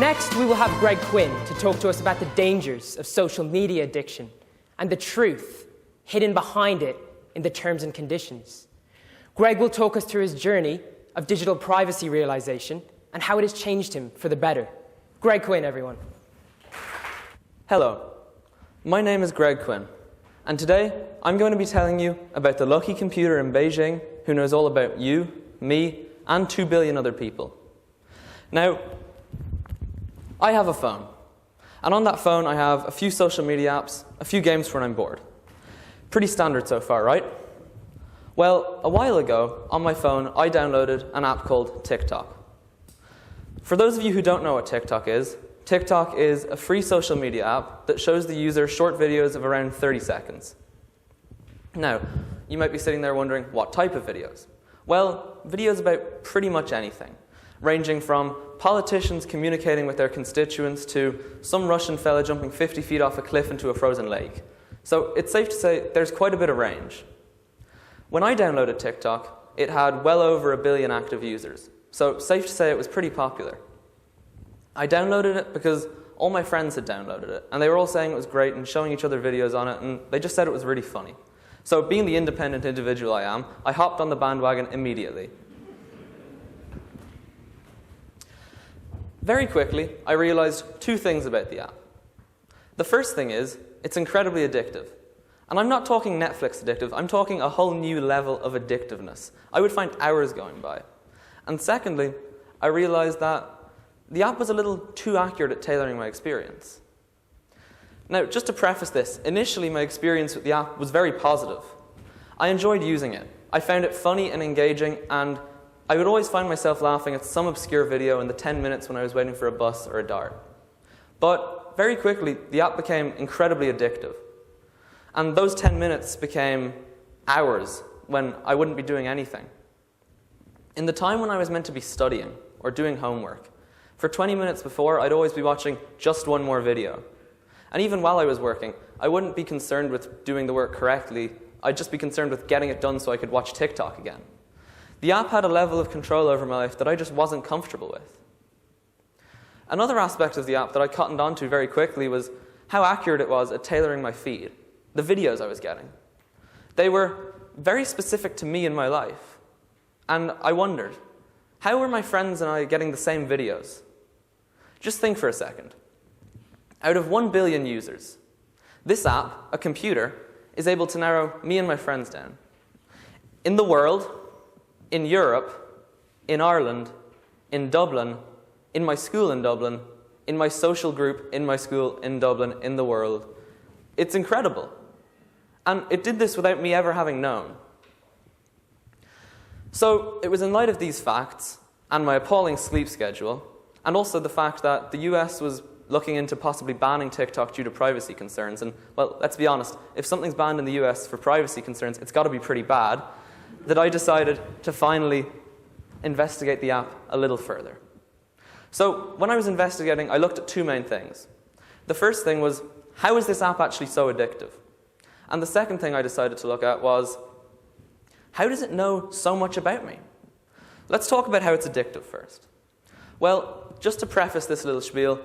Next, we will have Greg Quinn to talk to us about the dangers of social media addiction and the truth hidden behind it in the terms and conditions. Greg will talk us through his journey of digital privacy realization and how it has changed him for the better. Greg Quinn, everyone. Hello, my name is Greg Quinn, and today I'm going to be telling you about the lucky computer in Beijing who knows all about you, me, and 2 billion other people. Now, I have a phone, and on that phone I have a few social media apps, a few games for when I'm bored. Pretty standard so far, right? Well, a while ago, on my phone, I downloaded an app called TikTok. For those of you who don't know what TikTok is a free social media app that shows the user short videos of around 30 seconds. Now, you might be sitting there wondering, what type of videos? Well, videos about pretty much anything, ranging from politicians communicating with their constituents to some Russian fella jumping 50 feet off a cliff into a frozen lake. So it's safe to say there's quite a bit of range. When I downloaded TikTok, it had well over 1 billion active users, so safe to say it was pretty popular. I downloaded it because all my friends had downloaded it, and they were all saying it was great and showing each other videos on it, and they just said it was really funny. So being the independent individual I am, I hopped on the bandwagon immediately. Very quickly, I realized 2 things about the app. The first thing is, it's incredibly addictive. And I'm not talking Netflix addictive, I'm talking a whole new level of addictiveness. I would find hours going by. And secondly, I realized that the app was a little too accurate at tailoring my experience. Now, just to preface this, initially my experience with the app was very positive. I enjoyed using it. I found it funny and engaging, and I would always find myself laughing at some obscure video in the 10 minutes when I was waiting for a bus or a dart. But very quickly, the app became incredibly addictive. And those 10 minutes became hours when I wouldn't be doing anything. In the time when I was meant to be studying or doing homework, for 20 minutes before, I'd always be watching just one more video. And even while I was working, I wouldn't be concerned with doing the work correctly. I'd just be concerned with getting it done so I could watch TikTok again. The app had a level of control over my life that I just wasn't comfortable with. Another aspect of the app that I cottoned onto very quickly was how accurate it was at tailoring my feed, the videos I was getting. They were very specific to me and my life. And I wondered, how were my friends and I getting the same videos? Just think for a second. Out of 1 billion users, this app, a computer, is able to narrow me and my friends down. In the world, in Europe, in Ireland, in Dublin, in my school in Dublin, in my social group, in my school, in Dublin, in the world. It's incredible. And it did this without me ever having known. So it was in light of these facts, and my appalling sleep schedule, and also the fact that the US was looking into possibly banning TikTok due to privacy concerns. And, well, let's be honest, if something's banned in the US for privacy concerns, it's got to be pretty bad, that I decided to finally investigate the app a little further. So when I was investigating, I looked at 2 main things. The first thing was, how is this app actually so addictive? And the second thing I decided to look at was, how does it know so much about me? Let's talk about how it's addictive first. Well, just to preface this little spiel,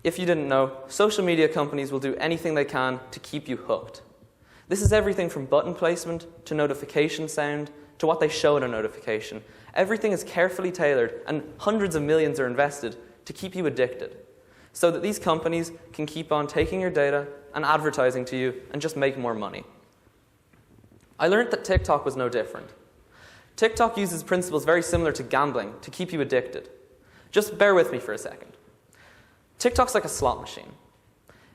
if you didn't know, social media companies will do anything they can to keep you hooked. This is everything from button placement to notification sound to what they show in a notification. Everything is carefully tailored, and hundreds of millions are invested to keep you addicted, so that these companies can keep on taking your data and advertising to you and just make more money. I learned that TikTok was no different. TikTok uses principles very similar to gambling to keep you addicted. Just bear with me for a second. TikTok's like a slot machine.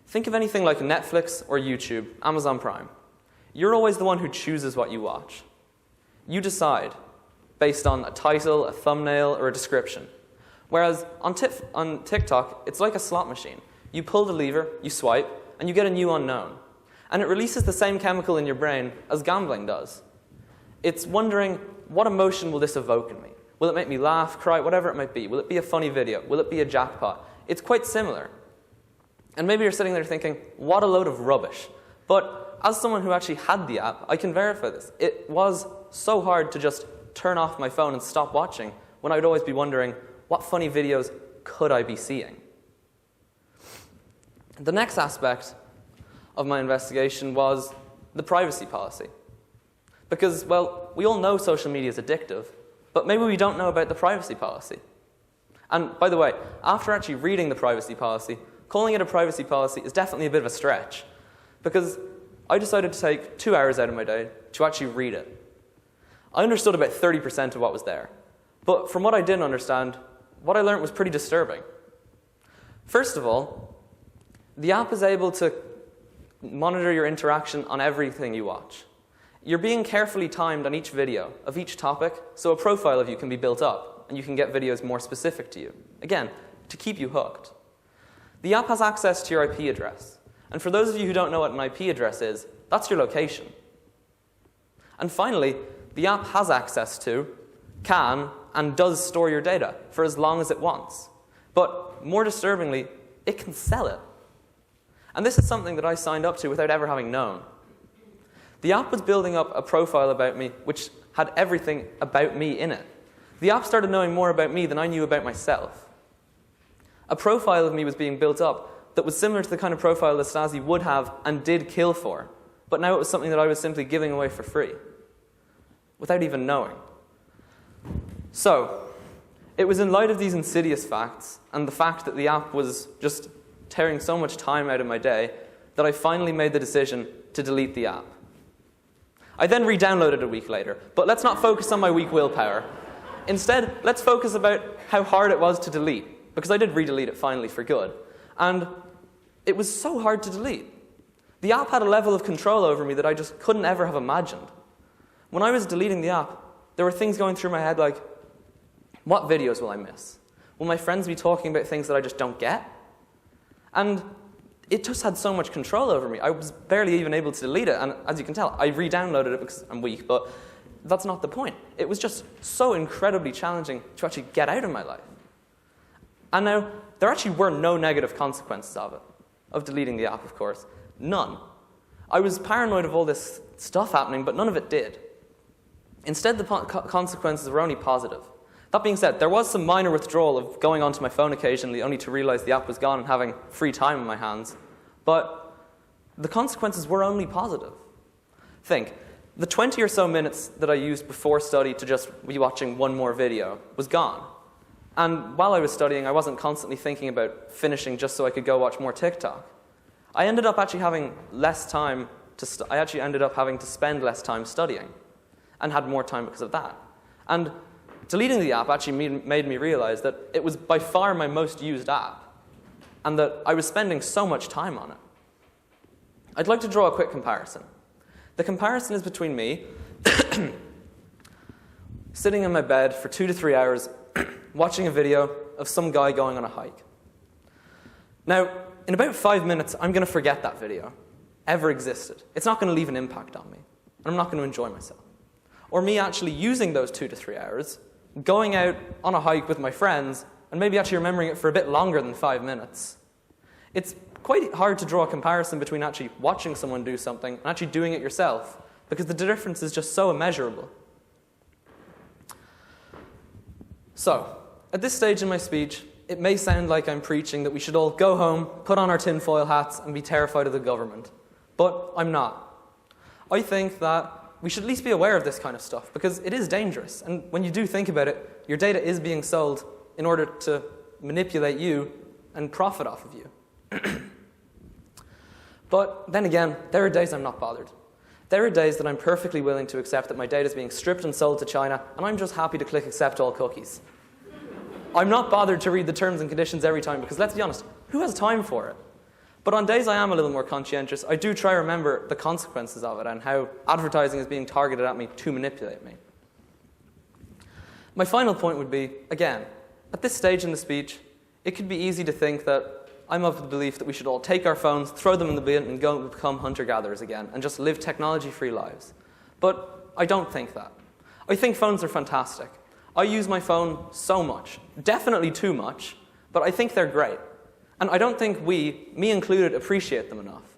Think of anything like Netflix or YouTube, Amazon Prime. You're always the one who chooses what you watch. You decide, based on a title, a thumbnail, or a description. Whereas on TikTok, it's like a slot machine. You pull the lever, you swipe, and you get a new unknown. And it releases the same chemical in your brain as gambling does. It's wondering, what emotion will this evoke in me? Will it make me laugh, cry, whatever it might be? Will it be a funny video? Will it be a jackpot? It's quite similar. And maybe you're sitting there thinking, what a load of rubbish. But as someone who actually had the app, I can verify this. It was so hard to just turn off my phone and stop watching when I would always be wondering, what funny videos could I be seeing? The next aspect of my investigation was the privacy policy. Because, well, we all know social media is addictive, but maybe we don't know about the privacy policy. And by the way, after actually reading the privacy policy, calling it a privacy policy is definitely a bit of a stretch, because I decided to take 2 hours out of my day to actually read it. I understood about 30% of what was there, but from what I didn't understand, what I learned was pretty disturbing. First of all, the app is able to monitor your interaction on everything you watch. You're being carefully timed on each video of each topic, so a profile of you can be built up, and you can get videos more specific to you. Again, to keep you hooked. The app has access to your IP address. And for those of you who don't know what an IP address is, that's your location. And finally, the app has access to, can, and does store your data for as long as it wants. But more disturbingly, it can sell it. And this is something that I signed up to without ever having known. The app was building up a profile about me which had everything about me in it. The app started knowing more about me than I knew about myself. A profile of me was being built up that was similar to the kind of profile that Stasi would have and did kill for, but now it was something that I was simply giving away for free, without even knowing. So, it was in light of these insidious facts, and the fact that the app was just tearing so much time out of my day, that I finally made the decision to delete the app. I then re-downloaded a week later, but let's not focus on my weak willpower. Instead, let's focus about how hard it was to delete, because I did re-delete it finally for good. And it was so hard to delete. The app had a level of control over me that I just couldn't ever have imagined. When I was deleting the app, there were things going through my head like, what videos will I miss? Will my friends be talking about things that I just don't get? And it just had so much control over me. I was barely even able to delete it, and as you can tell, I re-downloaded it because I'm weak, but that's not the point. It was just so incredibly challenging to actually get out of my life. And now, there actually were no negative consequences of it, of deleting the app, of course. None. I was paranoid of all this stuff happening, but none of it did. Instead, the consequences were only positive. That being said, there was some minor withdrawal of going onto my phone occasionally only to realize the app was gone and having free time in my hands. But the consequences were only positive. Think, the 20 or so minutes that I used before study to just be watching one more video was gone. And while I was studying, I wasn't constantly thinking about finishing just so I could go watch more TikTok. I ended up actually having less time I actually ended up having to spend less time studying and had more time because of that. And deleting the app actually made me realize that it was by far my most used app and that I was spending so much time on it. I'd like to draw a quick comparison. The comparison is between me sitting in my bed for 2 to 3 hours watching a video of some guy going on a hike. Now, in about 5 minutes, I'm going to forget that video ever existed. It's not going to leave an impact on me, and I'm not going to enjoy myself. Or me actually using those 2 to 3 hours, going out on a hike with my friends, and maybe actually remembering it for a bit longer than 5 minutes. It's quite hard to draw a comparison between actually watching someone do something and actually doing it yourself, because the difference is just so immeasurable. So, at this stage in my speech, it may sound like I'm preaching that we should all go home, put on our tinfoil hats, and be terrified of the government. But I'm not. I think that we should at least be aware of this kind of stuff, because it is dangerous. And when you do think about it, your data is being sold in order to manipulate you and profit off of you. But then again, there are days I'm not bothered. There are days that I'm perfectly willing to accept that my data is being stripped and sold to China, and I'm just happy to click accept all cookies. I'm not bothered to read the terms and conditions every time, because let's be honest, who has time for it? But on days I am a little more conscientious, I do try to remember the consequences of it and how advertising is being targeted at me to manipulate me. My final point would be, again, at this stage in the speech, it could be easy to think that I'm of the belief that we should all take our phones, throw them in the bin, and go and become hunter-gatherers again, and just live technology-free lives. But I don't think that. I think phones are fantastic. I use my phone so much, definitely too much, but I think they're great. And I don't think we, me included, appreciate them enough.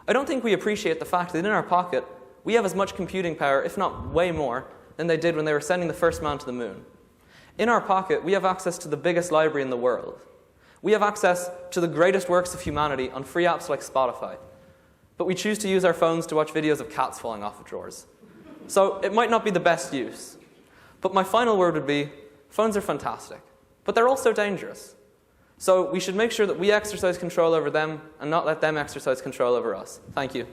I don't think we appreciate the fact that in our pocket, we have as much computing power, if not way more, than they did when they were sending the first man to the moon. In our pocket, we have access to the biggest library in the world. We have access to the greatest works of humanity on free apps like Spotify. But we choose to use our phones to watch videos of cats falling off of drawers. So it might not be the best use. But my final word would be, phones are fantastic, but they're also dangerous. So we should make sure that we exercise control over them and not let them exercise control over us. Thank you.